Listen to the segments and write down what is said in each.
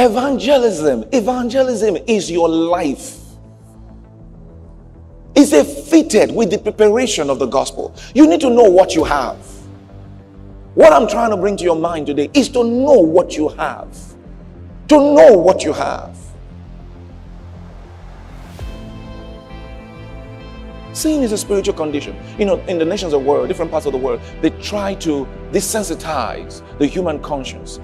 Evangelism is your life. It's a fitted with the preparation of the gospel. You need to know what you have. What I'm trying to bring to your mind today is to know what you have. To know what you have. Sin is a spiritual condition. You know, in the nations of the world, different parts of the world, they try to desensitize the human conscience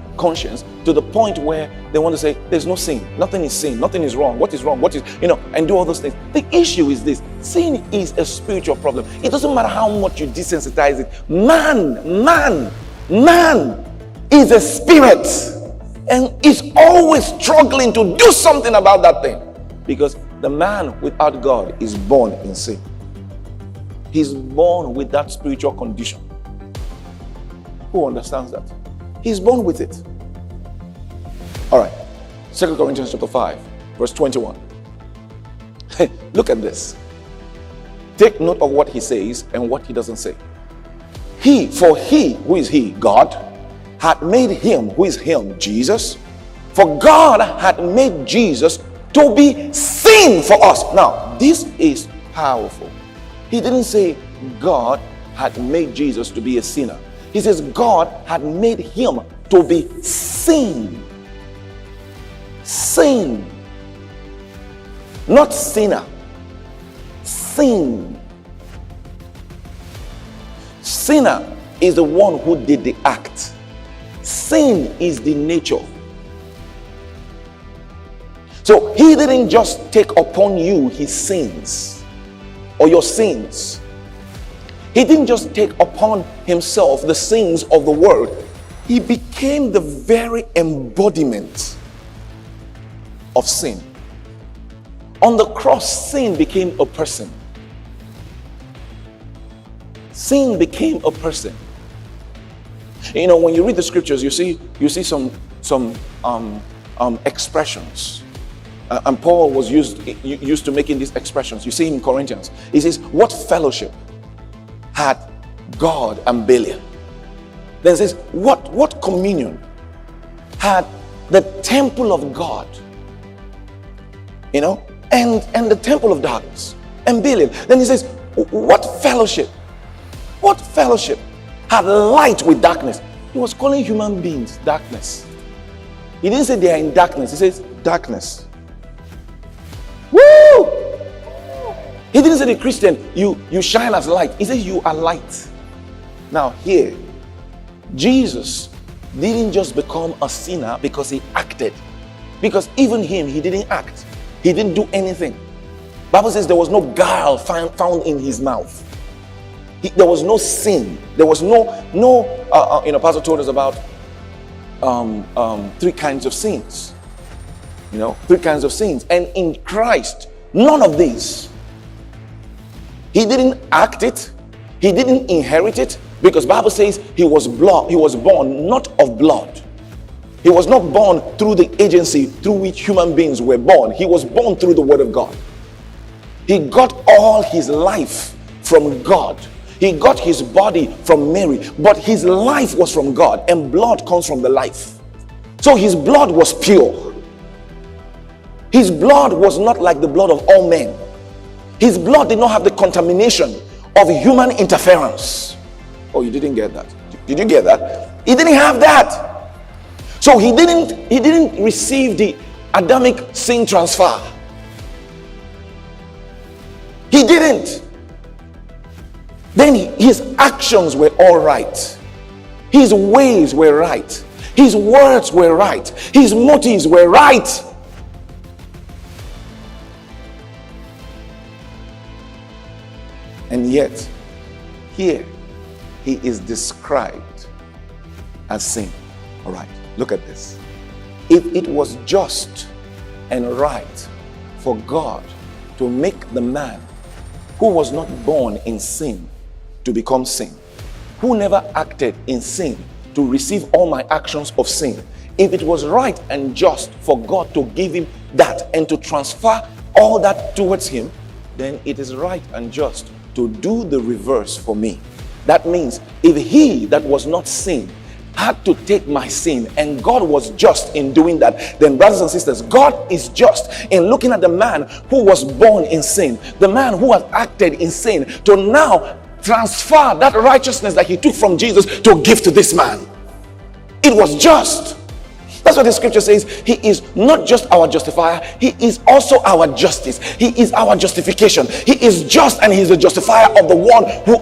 to the point where they want to say, there's no sin. Nothing is sin. Nothing is wrong. What is wrong? What is, and do all those things. The issue is this. Sin is a spiritual problem. It doesn't matter how much you desensitize it. Man is a spirit and is always struggling to do something about that thing, because the man without God is born in sin. He's born with that spiritual condition. Who understands that? He's born with it. All right. 2 Corinthians chapter 5, verse 21. Look at this. Take note of what he says and what he doesn't say. For he, who is he? God, had made him, who is him? Jesus. For God had made Jesus to be sin for us. Now, this is powerful. He didn't say God had made Jesus to be a sinner. He says God had made him to be sin. Sin. Not sinner. Sin. Sinner is the one who did the act. Sin is the nature. So he didn't just take upon you his sins or your sins. He didn't just take upon himself the sins of the world. He became the very embodiment of sin. On the cross, sin became a person. Sin became a person. You know, when you read the scriptures, you see some expressions. And Paul was used to making these expressions. You see in Corinthians. He says, what fellowship had God and Belial? Then it says, what communion had the temple of God, and the temple of darkness, and Belial? Then he says, what fellowship had light with darkness? He was calling human beings darkness. He didn't say they are in darkness. He says darkness. Woo! He didn't say the Christian, you shine as light. He says you are light. Now here, Jesus didn't just become a sinner because he acted. Because even him, he didn't act. He didn't do anything. Bible says there was no guile found in his mouth. There was no sin. There was Pastor told us about three kinds of sins. Three kinds of sins. And in Christ, none of these. He didn't act it. He didn't inherit it, because Bible says he was born not of blood. He was not born through the agency through which human beings were born. He was born through the word of God. He got all his life from God. He got his body from Mary, but his life was from God, and blood comes from the life. So his blood was pure. His blood was not like the blood of all men. His blood did not have the contamination of human interference. Oh, you didn't get that. Did you get that? He didn't have that. So he didn't receive the Adamic sin transfer. He didn't. Then his actions were all right. His ways were right. His words were right. His motives were right. And yet, here, he is described as sin. All right, look at this. If it was just and right for God to make the man who was not born in sin to become sin, who never acted in sin to receive all my actions of sin, if it was right and just for God to give him that and to transfer all that towards him, then it is right and just to do the reverse for me. That means if he that was not sin had to take my sin, and God was just in doing that, then brothers and sisters, God is just in looking at the man who was born in sin, the man who had acted in sin, to now transfer that righteousness that he took from Jesus to give to this man. It was just. That's what the scripture says. He is not just our justifier, he is also our justice. He is our justification. He is just, and he is the justifier of the one who